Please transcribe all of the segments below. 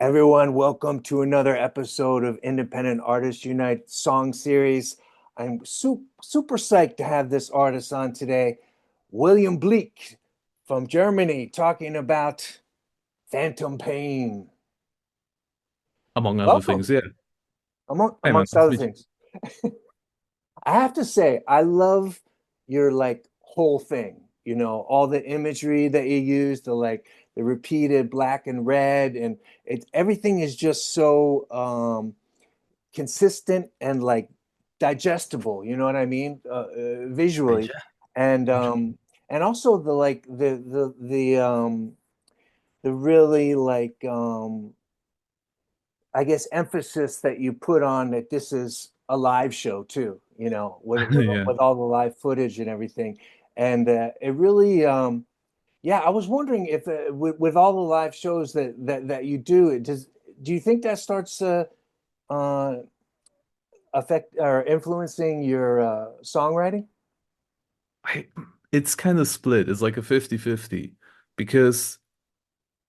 Everyone, welcome to another episode of Independent Artists Unite Song Series. I'm super psyched to have this artist on today, William Bleak from Germany, talking about Phantom Pain. Among other Welcome, things. Yeah. Hey man, amongst nice to other meet you. things. I have to say, I love your whole thing, all the imagery that you use, the repeated black and red, and everything is just so consistent and digestible, you know what I mean? Visually. Thank you. And Thank you. and also the really I guess emphasis that you put on that this is a live show too, Yeah. with all the live footage and everything. And it really yeah, I was wondering if with all the live shows that you do, do you think that starts uh affect or influencing your songwriting? I, it's kind of split. It's like a 50-50 because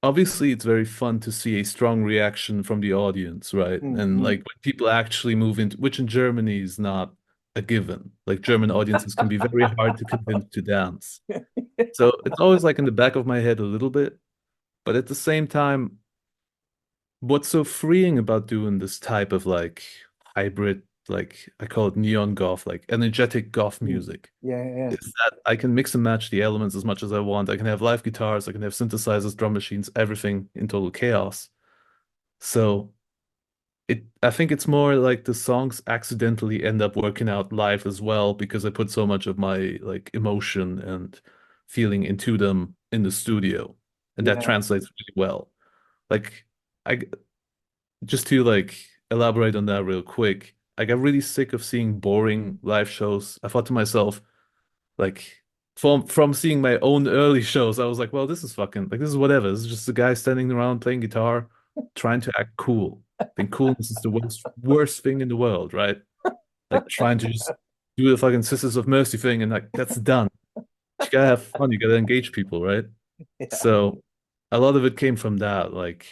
obviously it's very fun to see a strong reaction from the audience, right? And Mm-hmm. like when people actually move into, which in Germany is not a given. Like German audiences can be very hard to convince to dance. So it's always like in the back of my head a little bit, but at the same time, what's so freeing about doing this type of like hybrid, like I call it neon goth, like energetic goth Mm. music, Yeah, yeah, is that I can mix and match the elements as much as I want. I can have live guitars, I can have synthesizers, drum machines, everything in total chaos. So I think it's more like the songs accidentally end up working out live as well because I put so much of my like emotion and feeling into them in the studio, and that yeah, translates really well. Like I just to like elaborate on that real quick, I got really sick of seeing boring live shows. I thought to myself, like from seeing my own early shows, I was like, well, this is fucking like this is whatever. This is just a guy standing around playing guitar, trying to act cool. I think coolness is the worst thing in the world, right? Like trying to just do the fucking Sisters of Mercy thing and like that's done. You gotta have fun, you gotta engage people, right? yeah, So a lot of it came from that, like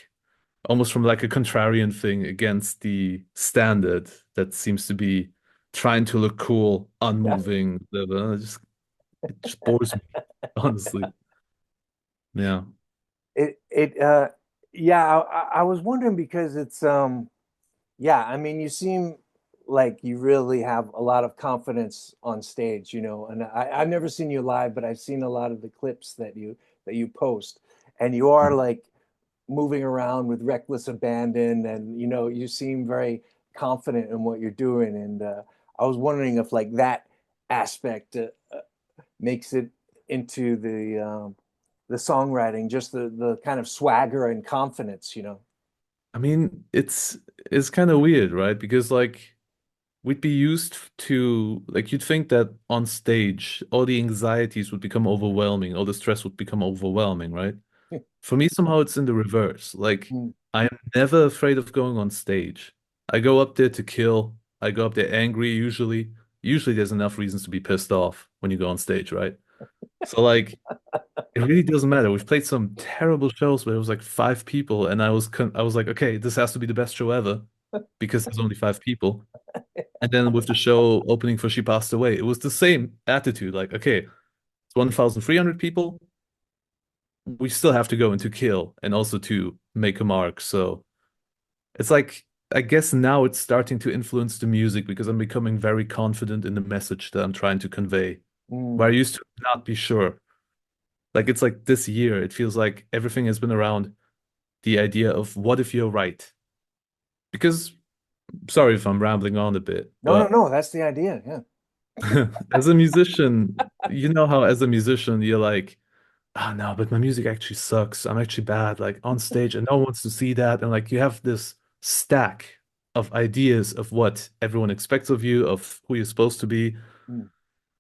almost from like a contrarian thing against the standard that seems to be trying to look cool, yeah. unmoving. Blah, blah. It just bores me, honestly. Yeah. It yeah, I was wondering because it's yeah, I mean you seem like you really have a lot of confidence on stage, and I've never seen you live, but I've seen a lot of the clips that you post, and you are like moving around with reckless abandon, and you seem very confident in what you're doing. And I was wondering if that aspect makes it into the songwriting, just the kind of swagger and confidence. I mean, it's kind of weird, right? Because like we'd be used to like you'd think that on stage all the anxieties would become overwhelming, all the stress would become overwhelming, right? For me, somehow it's in the reverse. Like, Mm. I am never afraid of going on stage. I go up there to kill. I go up there angry, usually. Usually, there's enough reasons to be pissed off when you go on stage, right? So, like, it really doesn't matter. We've played some terrible shows where it was like five people, and I was like, okay, this has to be the best show ever because there's only five people. And then with the show opening for She Passed Away, it was the same attitude. Like, okay, it's 1,300 people. We still have to go into kill and also to make a mark. So it's like I guess now it's starting to influence the music because I'm becoming very confident in the message that I'm trying to convey. Where I Mm. used to not be sure. Like it's like this year, it feels like everything has been around the idea of what if you're right? Because sorry if I'm rambling on a bit, No, no, but no, that's the idea. Yeah. as a musician, you know how as a musician you're like, oh no, but my music actually sucks. I'm actually bad, like on stage, and no one wants to see that. And like you have this stack of ideas of what everyone expects of you, of who you're supposed to be. Mm.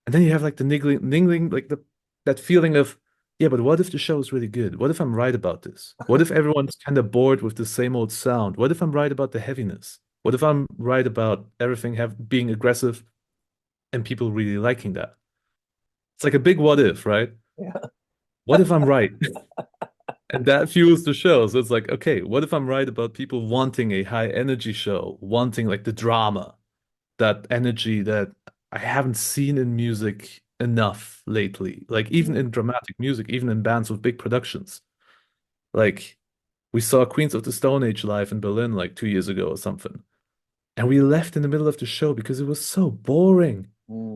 And then you have like the niggling, like the that feeling of, yeah, but what if the show is really good? What if I'm right about this? What if everyone's kind of bored with the same old sound? What if I'm right about the heaviness? What if I'm right about everything have being aggressive and people really liking that? It's like a big what if, right? Yeah. What if I'm right? And that fuels the show. So it's like, okay, what if I'm right about people wanting a high energy show, wanting like the drama, that energy that I haven't seen in music enough lately. Like even Mm, in dramatic music, even in bands with big productions. Like we saw Queens of the Stone Age live in Berlin like 2 years ago or something. And we left in the middle of the show because it was so boring.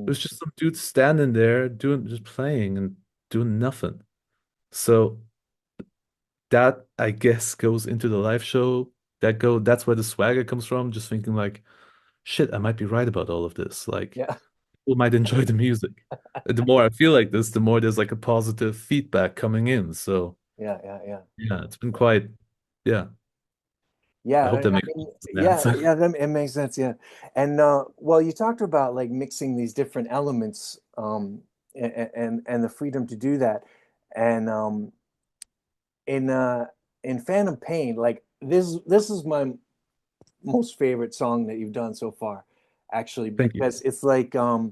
It mm, was just some dude standing there doing just playing and doing nothing. So that I guess goes into the live show. That's where the swagger comes from, just thinking like, shit, I might be right about all of this. Like yeah, people might enjoy the music. And the more I feel like this, the more there's like a positive feedback coming in. So yeah, yeah, yeah. yeah, it's been quite, yeah. Yeah, I hope that I makes mean, an answer. it makes sense. Yeah, and well, you talked about like mixing these different elements, and the freedom to do that, and in uh, in Phantom Pain, like this is my most favorite song that you've done so far, actually, Thank you. because it's like I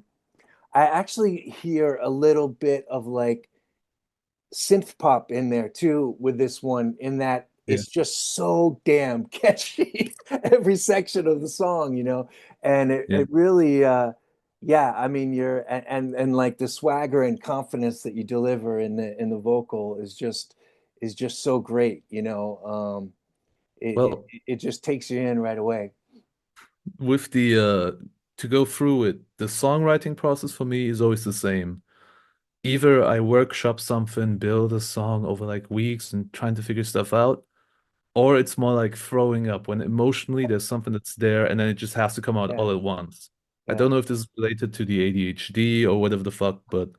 actually hear a little bit of like synth pop in there too with this one in that Yeah. it's just so damn catchy every section of the song, and Yeah. it really yeah, I mean you're and like the swagger and confidence that you deliver in the vocal is just so great, Well, it just takes you in right away. with the to go through it, the songwriting process for me is always the same. Either I workshop something, build a song over like weeks and trying to figure stuff out, or it's more like throwing up when emotionally there's something that's there and then it just has to come out Yeah, all at once. I yeah. don't know if this is related to the ADHD or whatever the fuck, but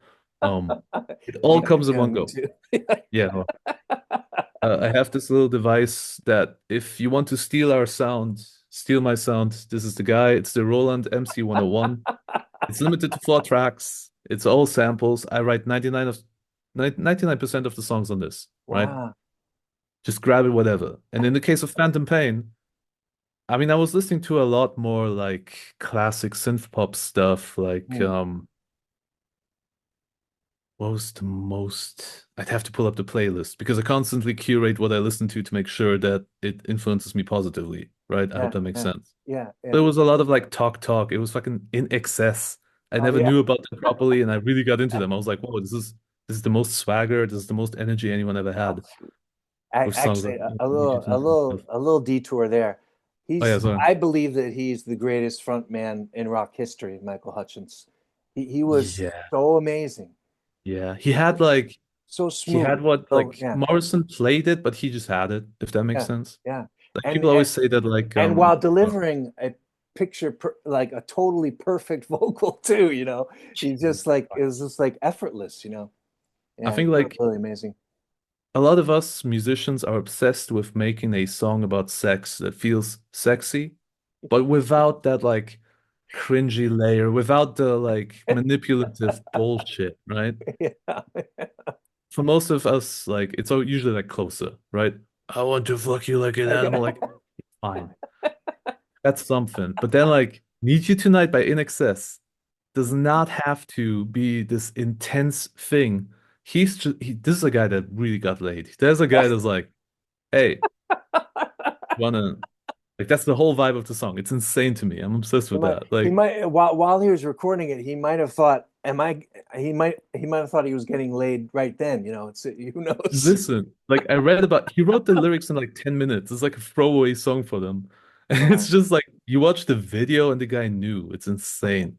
it all Yeah, comes in yeah, one me go. too. Yeah, no. I have this little device that if you want to steal our sound, steal my sound, this is the guy. It's the Roland MC 101. It's limited to 4 tracks. It's all samples. I write 99% of the songs on this, right? Wow. Just grab it, whatever. And in the case of Phantom Pain, I mean, I was listening to a lot more like classic synth pop stuff, like Hmm. what was the most? I'd have to pull up the playlist because I constantly curate what I listen to make sure that it influences me positively, right? I hope Yeah, that makes yeah, sense. yeah, But yeah. it was a lot of like talk talk. It was fucking in excess. I Oh never yeah. knew about them properly, and I really got into them. I was like, whoa, this is the most swagger, this is the most energy anyone ever Oh, had with songs like actually, Need You Tonight and stuff. a little detour there. Oh yeah, sorry. I believe that he's the greatest front man in rock history, Michael Hutchence. He was Yeah. so amazing, Yeah. He so had smooth. what So like yeah, Morrison played it, but he just had it, if that makes yeah, sense. yeah. Like And people always say that like and while delivering a like a totally perfect vocal too, he's just like it was just like effortless, I Yeah, think really, like really amazing. a lot of us musicians are obsessed with making a song about sex that feels sexy, but without that like cringy layer, without the like manipulative bullshit, right? Yeah. For most of us, like it's all usually like closer, right? I want to fuck you like an animal, like fine. That's something. But then like Need You Tonight by In Excess does not have to be this intense thing. This is a guy that really got laid. There's a guy that's like, hey, wanna like that's the whole vibe of the song. It's insane to me. I'm obsessed with that. He Like, might while he was recording it, he might have thought, "Am I?" He might have thought he was getting laid right then. It's who knows. listen, like I read about he wrote the lyrics in like 10 minutes. It's like a throwaway song for them. And it's Wow. just like you watch the video and the guy knew. It's insane.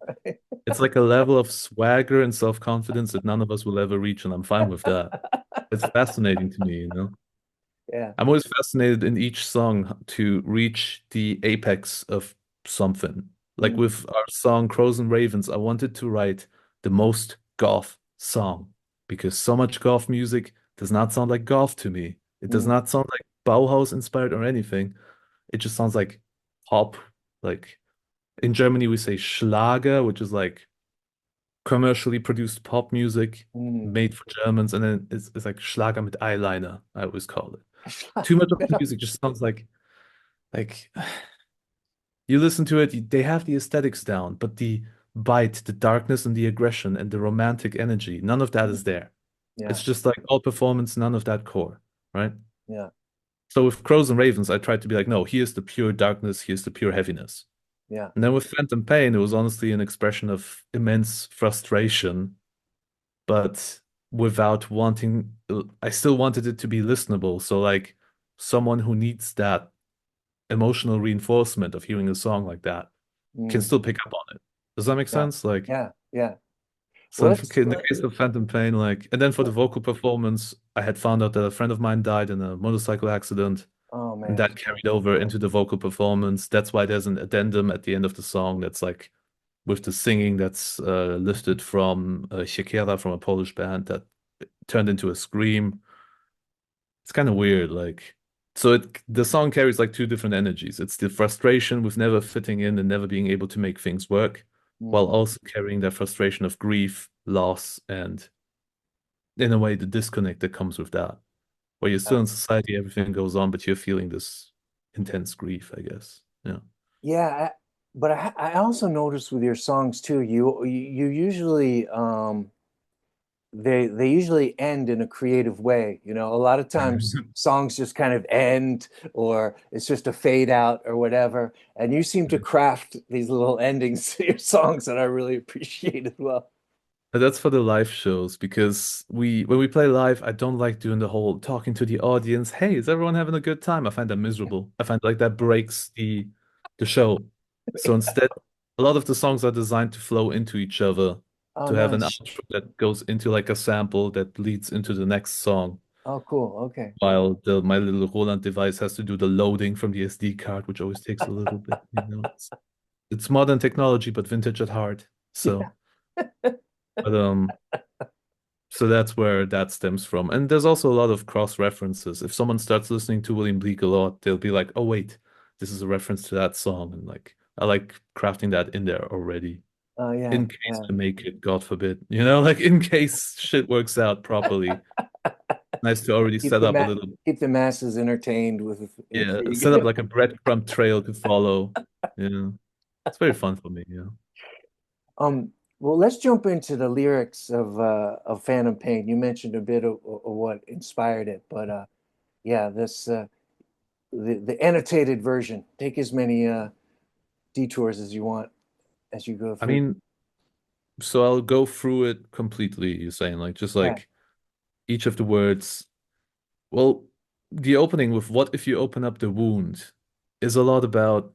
It's like a level of swagger and self-confidence that none of us will ever reach, and I'm fine with that. It's fascinating to me, you know? Yeah. I'm always fascinated in each song to reach the apex of something. Like Mm, with our song Crows and Ravens, I wanted to write the most goth song because so much goth music does not sound like goth to me. It does mm, not sound like Bauhaus inspired or anything. It just sounds like pop. Like in Germany, we say Schlager, which is like commercially produced pop music mm. made for Germans. And then it's like Schlager mit Eyeliner, I always call it. Too much of the music just sounds like you listen to it, they have the aesthetics down, but the bite, the darkness and the aggression and the romantic energy, none of that is there. Yeah. It's just like all performance, none of that core. right? Yeah. So with Crows and Ravens, I tried to be like, no, here's the pure darkness, here's the pure heaviness. Yeah. And then with Phantom Pain, it was honestly an expression of immense frustration, but without wanting, I still wanted it to be listenable. So, like, someone who needs that emotional reinforcement of hearing a song like that can Mm. still pick up on it. Does that make Yeah. sense? Like, Yeah. Yeah. so Well, let's in the case of Phantom Pain, like, and then for the vocal performance, I had found out that a friend of mine died in a motorcycle accident, oh and man. that carried over into the vocal performance. That's why there's an addendum at the end of the song that's like with the singing that's lifted from Siekiera from a Polish band that turned into a scream. It's kind of weird, like so the song carries like two different energies. It's the frustration with never fitting in and never being able to make things work, while Mm. also carrying that frustration of grief, loss, and in a way the disconnect that comes with that. Where you're Yeah. still in society, everything goes on, but you're feeling this intense grief, I guess. Yeah. Yeah, but I also noticed with your songs too, you usually they usually end in a creative way. You know, a lot of times songs just kind of end or it's just a fade out or whatever. And you seem to craft these little endings to your songs that I really appreciate as well. And that's for the live shows because when we play live, I don't like doing the whole talking to the audience. Hey, is everyone having a good time? I find that miserable. I find like that breaks the show. So instead, a lot of the songs are designed to flow into each other, Oh, to have an nice. outro that goes into like a sample that leads into the next song, Oh, cool. Okay. while the my little Roland device has to do the loading from the SD card, which always takes a little bit, you know. It's modern technology, but vintage at heart. Yeah. So, but so that's where that stems from. And there's also a lot of cross references. If someone starts listening to William Bleak a lot, they'll be like, "Oh wait, this is a reference to that song." And like I like crafting that in there already. Oh, yeah. In case Yeah. to make it, God forbid. You know, like in case shit works out properly. Nice to already Keep set the up a ma little, keep the masses entertained with yeah, set up intrigue. like a breadcrumb trail to follow. Yeah. It's very fun for me, yeah. Well, let's jump into the lyrics of Phantom Pain. You mentioned a bit of what inspired it, but yeah, this the annotated version. Take as many detours as you want as you go I through. mean, so I'll go through it completely, you're saying, like just Yeah. like each of the words. Well, the opening with what if you open up the wound is a lot about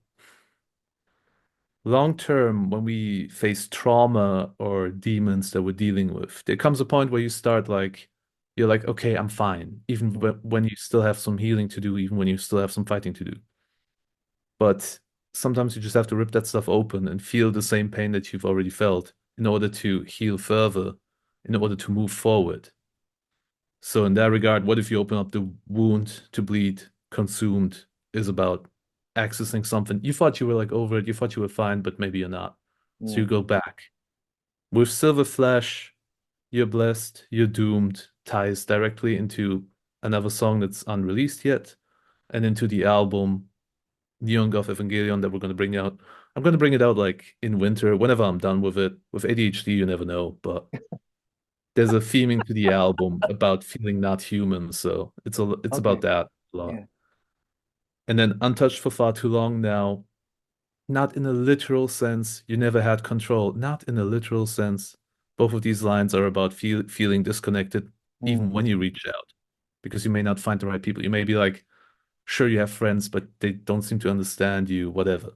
long term when we face trauma or demons that we're dealing with. There comes a point where you start like, you're like, okay, I'm fine, even Mm, when you still have some healing to do, even when you still have some fighting to do. But sometimes you just have to rip that stuff open and feel the same pain that you've already felt in order to heal further, in order to move forward. So in that regard, what if you open up the wound to bleed, consumed, is about accessing something. You thought you were like over it, you thought you were fine, but maybe you're not. So you mm, go back. With Silver Flash, you're blessed, you're doomed, ties directly into another song that's unreleased yet, and into the album Neon Goth Evangelion that we're gonna bring out. I'm gonna bring it out like in winter, whenever I'm done with it. With ADHD, you never know, but there's a theming to the album about feeling not human, so it's about okay. that a lot. Yeah. And then Untouched for Far Too Long now, not in a literal sense, you never had control, not in a literal sense. Both of these lines are about feeling disconnected even Mm, when you reach out, because you may not find the right people. You may be like, sure, you have friends, but they don't seem to understand you, whatever.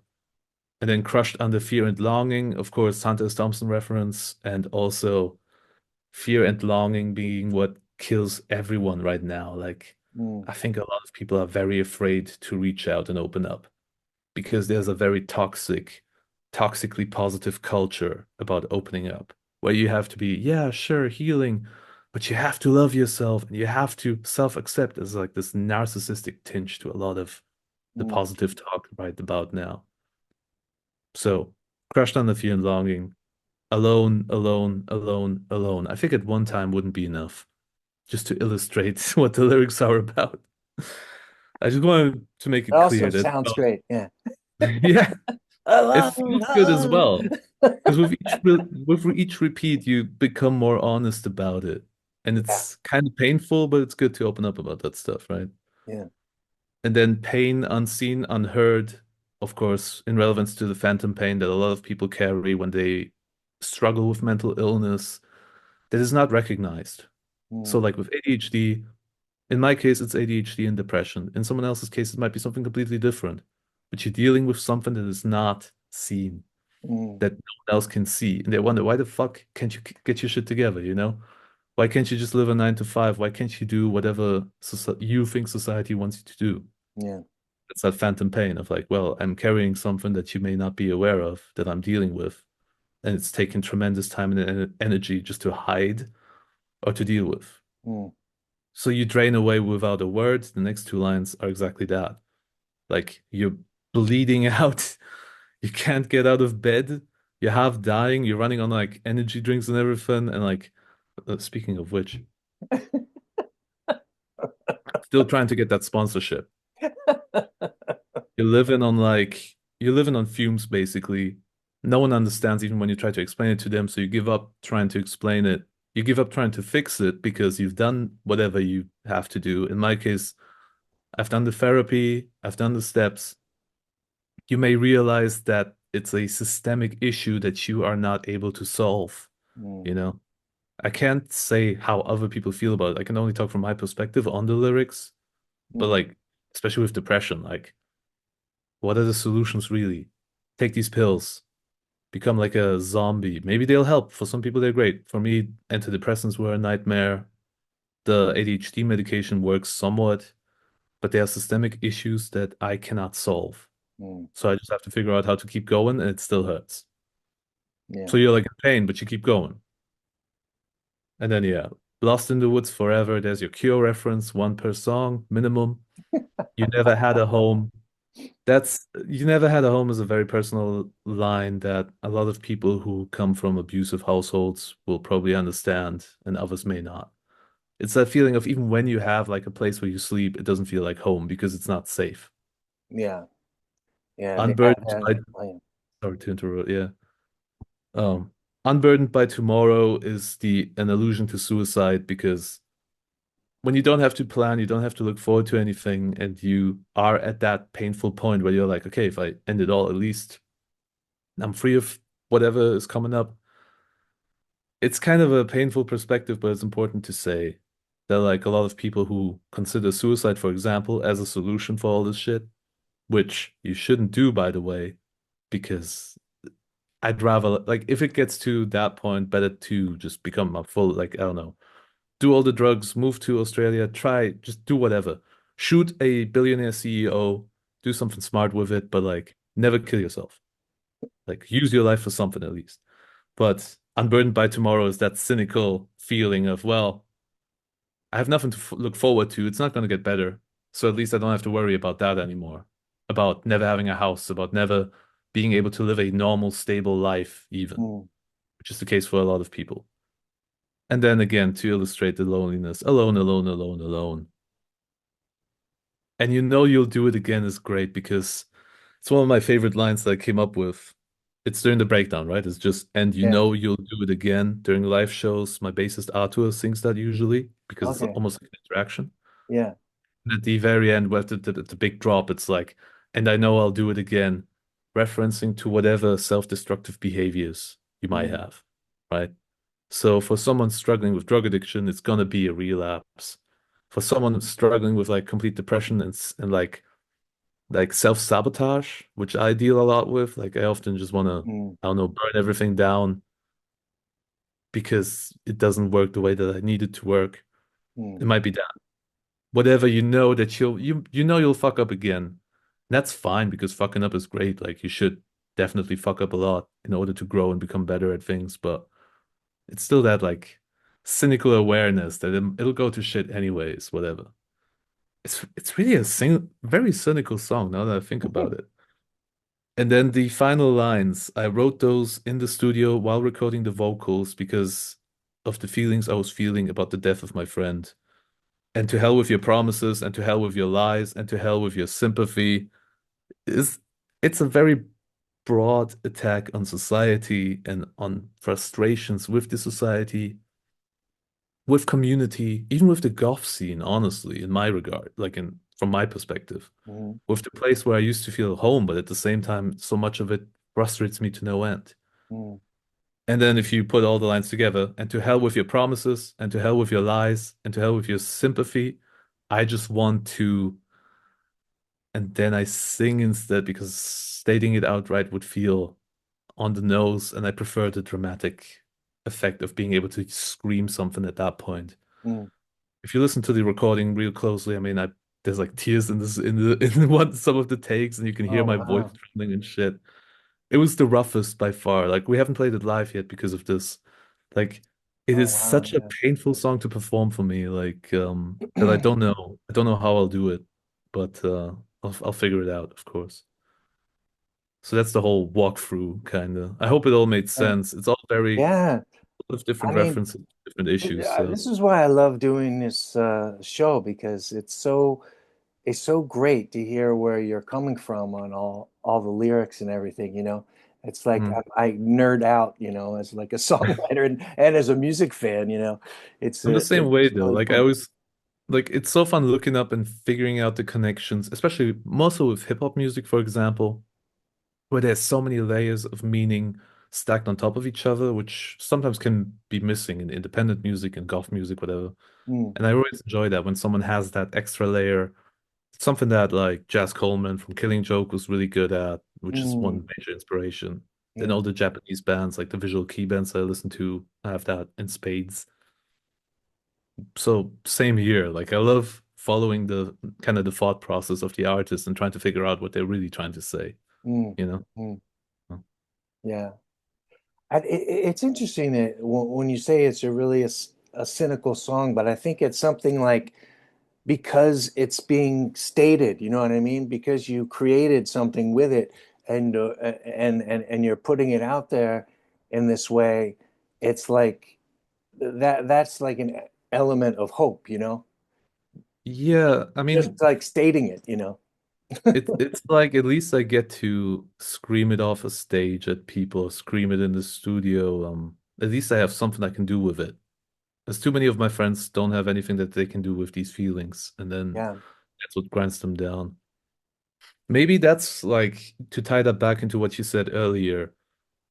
And then Crushed Under Fear and Longing, of course, Hunter S. Thompson reference, and also fear and longing being what kills everyone right now. Like, mm, I think a lot of people are very afraid to reach out and open up because there's a very toxically positive culture about opening up, where you have to be, yeah, sure, healing, but you have to love yourself and you have to self-accept as like this narcissistic tinge to a lot of the mm. positive talk right about now. So, Crushed Under Fear and Longing, alone, alone, alone, alone. I think at one time wouldn't be enough just to illustrate what the lyrics are about. I just wanted to make It it also clear that, sounds great. Yeah. yeah, it Alone, feels good as alone. well. Because with each repeat, you become more honest about it. And Yeah. it's kind of painful, but it's good to open up about that stuff, right? Yeah. And then pain unseen, unheard, of course, in relevance to the phantom pain that a lot of people carry when they struggle with mental illness that is not recognized. So, Mm, like with ADHD, in my case, it's ADHD and depression. In someone else's case, it might be something completely different. But you're dealing with something that is not seen, mm, that no one else can see. And they wonder, why the fuck can't you get your shit together, you know? Why can't you just live a 9 to 5? Why can't you do whatever you think society wants you to do? yeah. It's that phantom pain of like, well, I'm carrying something that you may not be aware of that I'm dealing with. And it's taken tremendous time and energy just to hide or to deal with. Mm, So you drain away without a word. The next two lines are exactly that. Like you're bleeding out. You can't get out of bed. You're half dying. You're running on like energy drinks and everything. And like, speaking of which, still trying to get that sponsorship. You're living on fumes basically. No one understands even when you try to explain it to them, so you give up trying to explain it. You give up trying to fix it because you've done whatever you have to do. In my case, I've done the therapy, I've done the steps. You may realize that it's a systemic issue that you are not able to solve, mm, you know? I can't say how other people feel about it. I can only talk from my perspective on the lyrics, but mm, like, especially with depression, like what are the solutions really? Take these pills, become like a zombie. Maybe they'll help. For some people, they're great. For me, antidepressants were a nightmare. The ADHD medication works somewhat, but there are systemic issues that I cannot solve. mm, So I just have to figure out how to keep going, and it still hurts. yeah. So you're like in pain, but you keep going. And then, yeah, Lost in the Woods Forever. There's your Cure reference, one per song, minimum. You never had a home. That's you never had a home is a very personal line that a lot of people who come from abusive households will probably understand and others may not. It's that feeling of even when you have like a place where you sleep, it doesn't feel like home because it's not safe. Yeah. Yeah. I mean, Unburdened by oh, yeah. sorry to interrupt, yeah. Um, Unburdened by tomorrow is the an allusion to suicide because when you don't have to plan, you don't have to look forward to anything, and you are at that painful point where you're like, okay, if I end it all, at least I'm free of whatever is coming up. It's kind of a painful perspective, but it's important to say that like a lot of people who consider suicide, for example, as a solution for all this shit, which you shouldn't do, by the way, because I'd rather like if it gets to that point, better to just become a full like I don't know, do all the drugs, move to Australia, try just do whatever. Shoot a billionaire CEO, do something smart with it, but like never kill yourself. Like use your life for something at least. But unburdened by tomorrow is that cynical feeling of, well, I have nothing to f look forward to. It's not going to get better. So at least I don't have to worry about that anymore. About never having a house, about never being able to live a normal, stable life, even, Mm, which is the case for a lot of people. And then again, to illustrate the loneliness, alone, alone, alone, alone. And you know you'll do it again is great because it's one of my favorite lines that I came up with. It's during the breakdown, right? It's just, and you yeah. know you'll do it again during live shows. My bassist Artur sings that usually because it's Okay. almost like an interaction. Yeah. And at the very end, with the big drop, it's like, and I know I'll do it again, referencing to whatever self-destructive behaviors you might Mm, have, right? So for someone struggling with drug addiction, it's gonna be a relapse. For someone struggling with like complete depression and like self-sabotage, which I deal a lot with. Like I often just want to, mm, I don't know, burn everything down because it doesn't work the way that I need it to work. mm, It might be that. Whatever you know that you know you'll fuck up again. That's fine because fucking up is great. Like you should definitely fuck up a lot in order to grow and become better at things, but it's still that like cynical awareness that it'll go to shit anyways, whatever. It's really very cynical song now that I think about it. And then the final lines, I wrote those in the studio while recording the vocals because of the feelings I was feeling about the death of my friend. And to hell with your promises, and to hell with your lies, and to hell with your sympathy. Is it's a very broad attack on society and on frustrations with the society. with community, even with the goth scene, honestly, in my regard, like in from my perspective, Mm, with the place where I used to feel home, but at the same time, so much of it frustrates me to no end. mm, And then if you put all the lines together, and to hell with your promises, and to hell with your lies, and to hell with your sympathy, I just want to, and then I sing instead because stating it outright would feel on the nose, and I prefer the dramatic effect of being able to scream something at that point. mm. If you listen to the recording real closely, I mean, there's like tears in this in the in one some of the takes, and you can hear Oh my voice wow. trembling and shit. It was the roughest by far. Like we haven't played it live yet because of this. Like it Oh is wow. such a painful song to perform for me. Like that I don't know how I'll do it, but I'll figure it out, of course. So that's the whole walkthrough kind of. I hope it all made Yeah. sense. It's all very Yeah. with I different mean, references, different issues. So this is why I love doing this show because it's so great to hear where you're coming from on all the lyrics and everything, you know. It's like mm. I nerd out, you know, as like a songwriter and as a music fan, you know. I'm the same way It's though. really Like I cool. always like it's so fun looking up and figuring out the connections, especially more so with hip hop music, for example, where there's so many layers of meaning stacked on top of each other, which sometimes can be missing in independent music and goth music, whatever. Mm, And I always enjoy that when someone has that extra layer. It's something that like Jazz Coleman from Killing Joke was really good at, which is mm, one major inspiration. Then yeah. all the Japanese bands, like the visual kei bands I listen to, have that in spades. So same here. Like I love following the kind of the thought process of the artist and trying to figure out what they're really trying to say, Mm, you know? mm, yeah. It's interesting that when you say it's a really a cynical song, but I think it's something like because it's being stated, you know what I mean? Because you created something with it and and you're putting it out there in this way, it's like that's like an element of hope, you know? Yeah, I Just mean, like stating it, you know? it's like at least I get to scream it off a stage at people, or scream it in the studio. At least I have something I can do with it. As too many of my friends don't have anything that they can do with these feelings, and then Yeah. that's what grinds them down. Maybe that's like to tie that back into what you said earlier.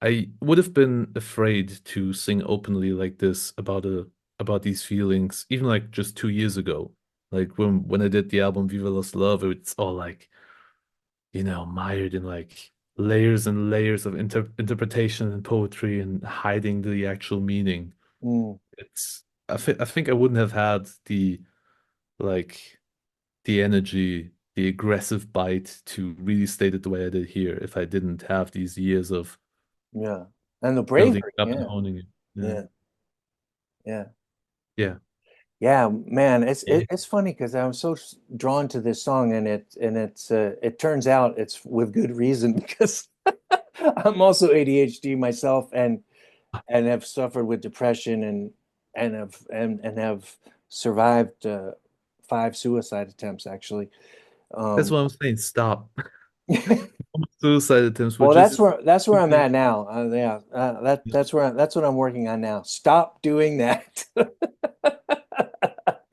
I would have been afraid to sing openly like this about these feelings, even like just 2 years ago. Like when I did the album Viva Lost Love, it's all like, mired in like layers and layers of interpretation and poetry and hiding the actual meaning. Mm, I think I wouldn't have had like the energy, the aggressive bite to really state it the way I did here if I didn't have these years of yeah. And the building bravery, it up and yeah. honing it. Yeah. Yeah. Yeah. Yeah. Yeah, man, Yeah. it's funny because I'm so drawn to this song, and it turns out it's with good reason because I'm also ADHD myself, and have suffered with depression and have survived 5 suicide attempts actually. That's Um, what I'm saying. Stop. Suicide attempts were well, just that's where I'm stupid. at now. Yeah, that's what I'm working on now. Stop doing that.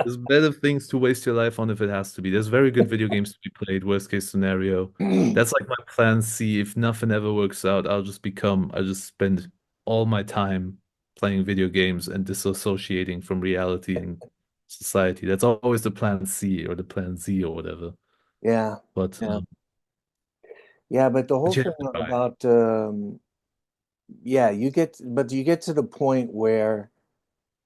There's better things to waste your life on if it has to be. There's very good video games to be played, worst case scenario. That's like my plan C. If nothing ever works out, I'll just spend all my time playing video games and disassociating from reality and society. That's always the plan C or the plan Z or whatever. Yeah, But yeah, yeah. But the whole but you thing have to try. about yeah, but you get to the point where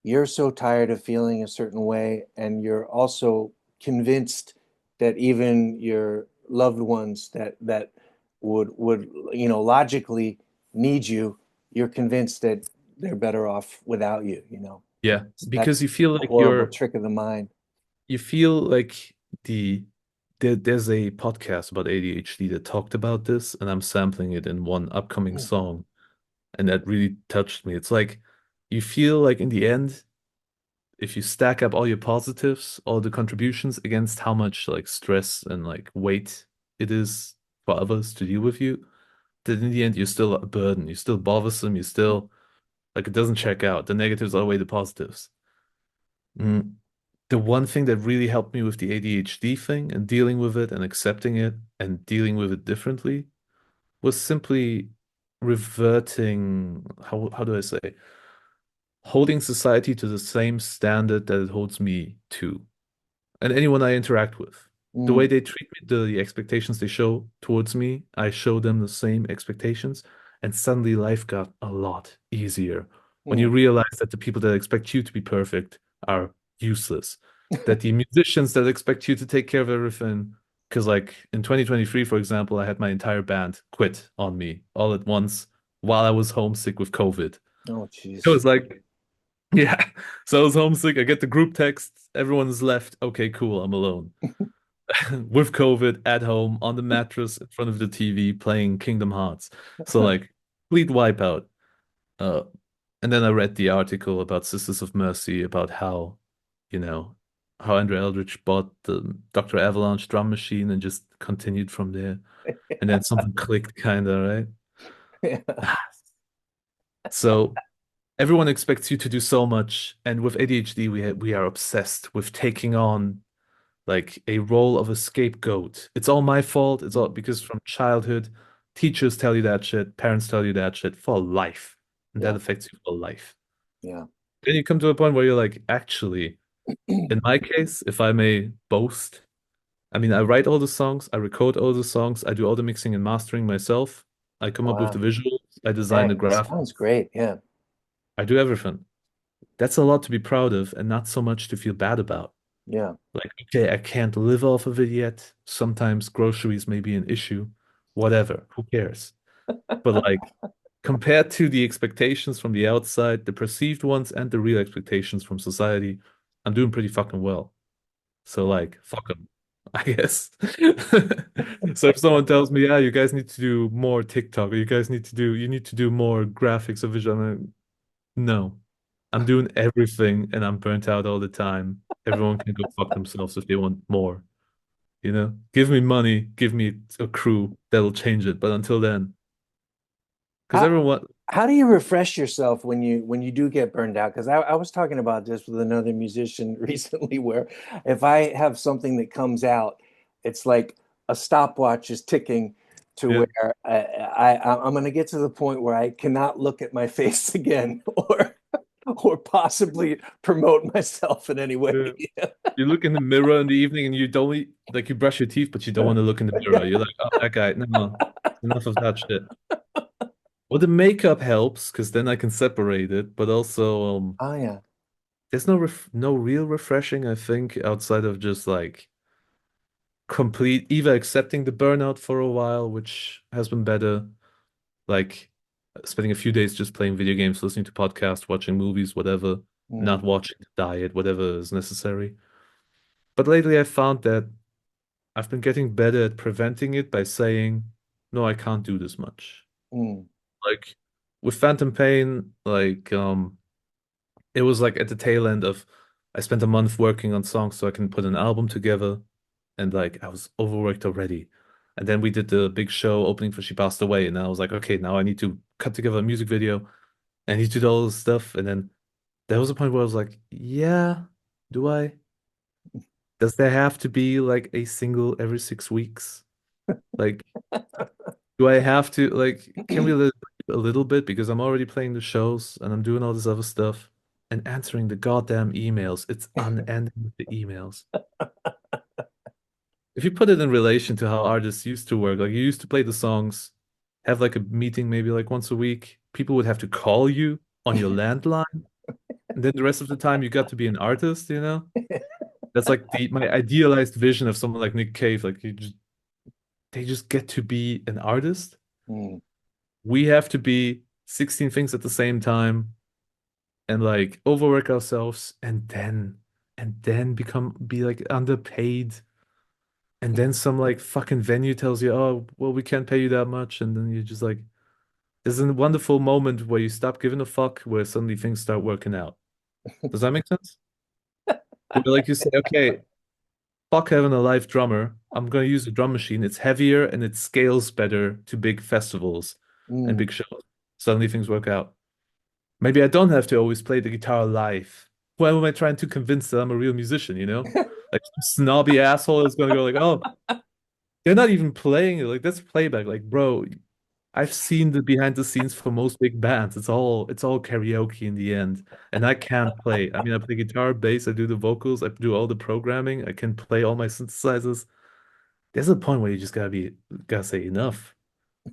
you're so tired of feeling a certain way, and you're also convinced that even your loved ones that would logically need you, you're convinced that they're better off without you, you know. Yeah, because That's you feel a like horrible trick of the mind. you feel like there's a podcast about ADHD that talked about this, and I'm sampling it in one upcoming song, and that really touched me. It's like you feel like in the end, if you stack up all your positives, all the contributions against how much like stress and like weight it is for others to deal with you, that in the end you're still a burden. You're still bothersome. You're still like it doesn't check out. The negatives outweigh the positives. Mm. The one thing that really helped me with the ADHD thing and dealing with it and accepting it and dealing with it differently was simply reverting, how do I say, holding society to the same standard that it holds me to and anyone I interact with. The way Mm, they treat me, the expectations they show towards me, I show them the same expectations, and suddenly life got a lot easier when you mm, realize that the people that expect you to be perfect are useless, that the musicians that expect you to take care of everything, because like in 2023, for example, I had my entire band quit on me all at once while I was homesick with COVID. oh, It jeez. was like, yeah. So I was homesick. I get the group text. Everyone's left. Okay, cool. I'm alone. With COVID at home on the mattress in front of the TV playing Kingdom Hearts. So like complete wipeout. Uh, and then I read the article about Sisters of Mercy about how, you know, how Andrew Eldritch bought the Dr. Avalanche drum machine and just continued from there. And then something clicked kinda, right? Yeah. So everyone expects you to do so much, and with ADHD, we are obsessed with taking on like a role of a scapegoat. It's all my fault. It's all Mm, because from childhood, teachers tell you that shit, parents tell you that shit for life, and that yeah, affects you for life. yeah. Then you come to a point where you're like, actually, in my case, if I may boast, I mean, I write all the songs, I record all the songs, I do all the mixing and mastering myself. I come up with the Wow. visuals, I design the Dang, sounds graphics, great. Yeah, I do everything. That's a lot to be proud of and not so much to feel bad about. yeah. Like, okay, I can't live off of it yet. Sometimes groceries may be an issue. Whatever, who cares? But like, compared to the expectations from the outside, the perceived ones and the real expectations from society, I'm doing pretty fucking well. So Yeah. like, fuck them, I guess. So if someone tells me, yeah, you guys need to do more TikTok, or you need to do more graphics or visual, I'm like, no, I'm doing everything and I'm burnt out all the time. Everyone can go fuck themselves if they want more, you know? Give me money, give me a crew that'll change it. But until then, because How everyone, how do you refresh yourself when you do get burned out? Because I was talking about this with another musician recently, where if I have something that comes out, it's like a stopwatch is ticking to yeah, where I'm going to get to the point where I cannot look at my face again, or possibly promote myself in any way. yeah. You look in the mirror in the evening and you don't like you brush your teeth, but you don't want to look in the mirror. You're like, oh, that guy, no, enough of that shit. Well, the makeup helps because then I can separate it, but also Oh yeah. there's no real refreshing, I think, outside of just like complete either accepting the burnout for a while, which has been better, like spending a few days just playing video games, listening to podcasts, watching movies, whatever, Mm, not watching the diet, whatever is necessary. But lately I found that I've been getting better at preventing it by saying, no, I can't do this much. mm, Like with Phantom Pain, like it was like at the tail end of I spent a month working on songs so I can put an album together and like I was overworked already. And then we did the big show opening for She Passed Away and I was like, okay, now I need to cut together a music video and he did all this stuff. And then there was a point where I was like, yeah, do I? Does there have to be like a single every 6 weeks? Like, do I have to like can we live a little bit because I'm already playing the shows and I'm doing all this other stuff and answering the goddamn emails. It's unending with the emails. If you put it in relation to how artists used to work, like you used to play the songs, have like a meeting maybe like once a week, people would have to call you on your landline, and then the rest of the time you got to be an artist, you know? That's like the my idealized vision of someone like Nick Cave, like they just get to be an artist. mm, We have to be 16 things at the same time and like overwork ourselves and then be like underpaid. And then some like fucking venue tells you, oh, well, we can't pay you that much. And then you're just like, there's a wonderful moment where you stop giving a fuck, where suddenly things start working out. Does that make sense? Where like you say, okay, fuck having a live drummer. I'm gonna use a drum machine. It's heavier and it scales better to big festivals and mm. big shows. Suddenly things work out. Maybe I don't have to always play the guitar live. who am I trying to convince that I'm a real musician, you know? Like some snobby asshole is gonna go like, oh, they're not even playing it. Like that's playback. Like, bro, I've seen the behind the scenes for most big bands. It's all karaoke in the end. And I can't play. I mean, I play guitar, bass, I do the vocals, I do all the programming, I can play all my synthesizers. There's a point where you just gotta say enough.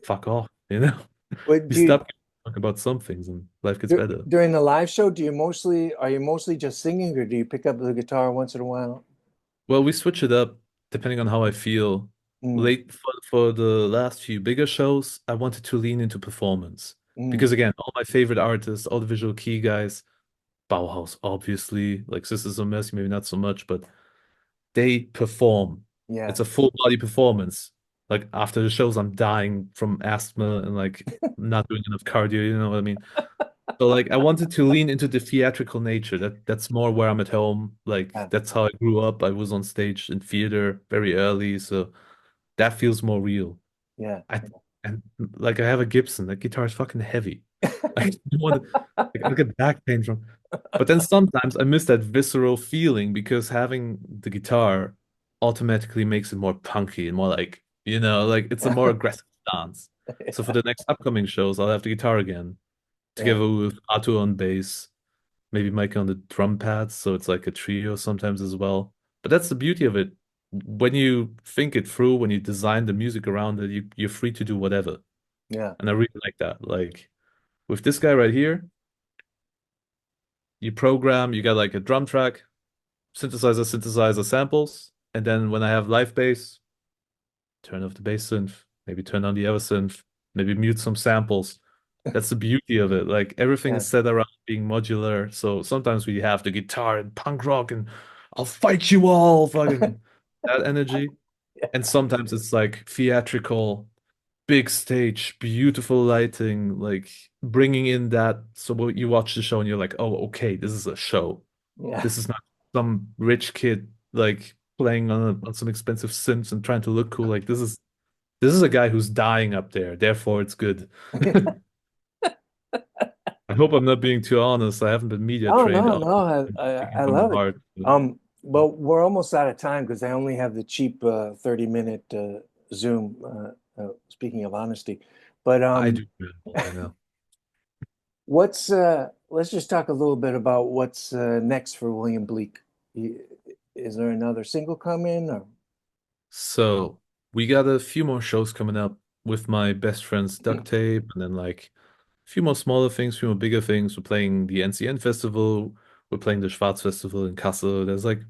Fuck off, you know? But You do you, stop talking about some things and life gets better. during the live show, are you mostly just singing or do you pick up the guitar once in a while? Well, we switch it up depending on how I feel. Mm, Late for the last few bigger shows, I wanted to lean into performance. mm, Because again, all my favorite artists, all the visual key guys, Bauhaus, obviously, like Sisters of Mercy, maybe not so much, but they perform. yeah, It's a full body performance. Like after the shows, I'm dying from asthma and like not doing enough cardio, you know what I mean? So like I wanted to lean into the theatrical nature. That's more where I'm at home. Like yeah, that's how I grew up. I was on stage in theater very early, so that feels more real. yeah, I and like I have a Gibson. That guitar is fucking heavy. I don't want to, like I'll get back pain from. But then sometimes I miss that visceral feeling because having the guitar automatically makes it more punky and more like, like it's a more aggressive stance. So for yeah, the next upcoming shows, I'll have the guitar again, yeah, together with Artu on bass, maybe Mike on the drum pads, so it's like a trio sometimes as well. But that's the beauty of it. When you think it through, when you design the music around it, you're free to do whatever. yeah, And I really like that. Like with this guy right here, you program, you got like a drum track, synthesizer samples, and then when I have live bass, turn off the bass synth, maybe turn on the other synth, maybe mute some samples. That's the beauty of it. Like everything yeah, is set around being modular. So sometimes we have the guitar and punk rock and I'll fight you all, fucking that energy. And sometimes it's like theatrical, big stage, beautiful lighting, like bringing in that. So when you watch the show and you're like, oh, okay, this is a show. yeah, This is not some rich kid like playing on some expensive synths and trying to look cool. Like this is a guy who's dying up there. Therefore, it's good. yeah. I hope I'm not being too honest. I haven't been media Oh trained. no, I'm no, speaking I from the love it. heart. Well, we're almost out of time because I only have the cheap 30-minute Zoom. Speaking of honesty, but I do. I know. let's just talk a little bit about what's next for William Bleak. Y- Is there another single coming? Or So we got a few more shows coming up with my best friend's duct tape, and then like a few more smaller things, a few more bigger things. We're playing the NCN Festival. We're playing the Schwarz Festival in Kassel. There's like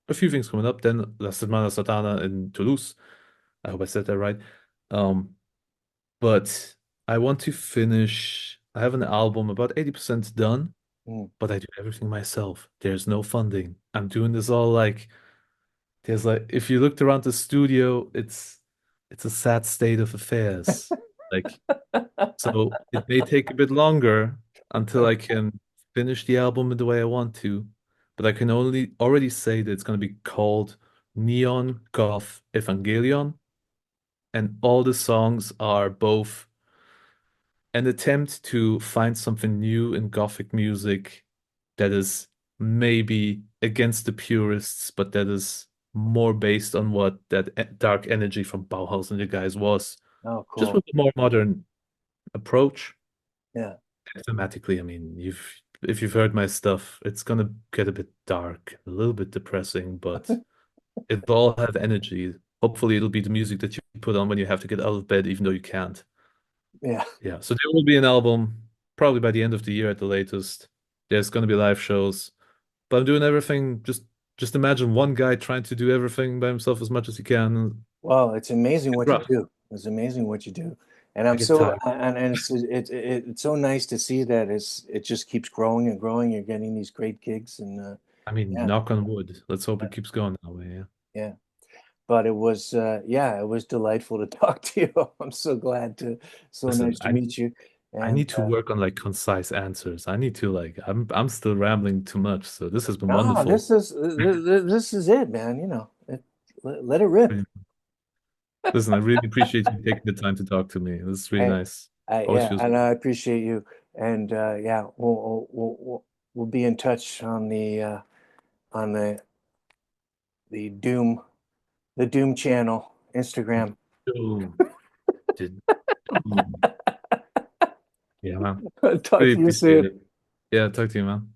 a few things coming up. Then La Setmana Satana in Toulouse. I hope I said that right. Um, but I want to finish. I have an album about 80% done, Mm, but I do everything myself. There's no funding. I'm doing this all like there's like if you looked around the studio, it's a sad state of affairs. Like so it may take a bit longer until I can finish the album in the way I want to, but I can only already say that it's going to be called Neon Goth Evangelion, and all the songs are both an attempt to find something new in Gothic music that is maybe against the purists, but that is more based on what that dark energy from Bauhaus and the guys was, oh, just cool. with a more modern approach. Yeah. Thematically, I mean, if you've heard my stuff, it's gonna get a bit dark, a little bit depressing, but it'll all have energy. Hopefully, it'll be the music that you put on when you have to get out of bed, even though you can't. Yeah. Yeah, so there will be an album probably by the end of the year at the latest. There's going to be live shows, but I'm doing everything. Just imagine one guy trying to do everything by himself as much as he can. Well, it's amazing It's what you rough. do. It's amazing what you do. And I I'm get so tired. and it's so nice to see that it just keeps growing and growing. You're getting these great gigs and I mean, yeah, knock on wood. Let's hope yeah, it keeps going that way. Yeah. yeah. But it was yeah, it was delightful to talk to you. I'm so glad to so Listen, nice to meet you. I And need to work on like concise answers. I need to like I'm still rambling too much. So this has been no, wonderful. this is it, man. Let it rip. Listen, I really appreciate you taking the time to talk to me. This is really I, nice. Always yeah, feels and I appreciate you. And yeah, we'll be in touch on the Doom the Doom channel, Instagram. Doom. Did Doom. Yeah, man. Talk Really to you appreciate soon. it. Yeah, talk to you, man.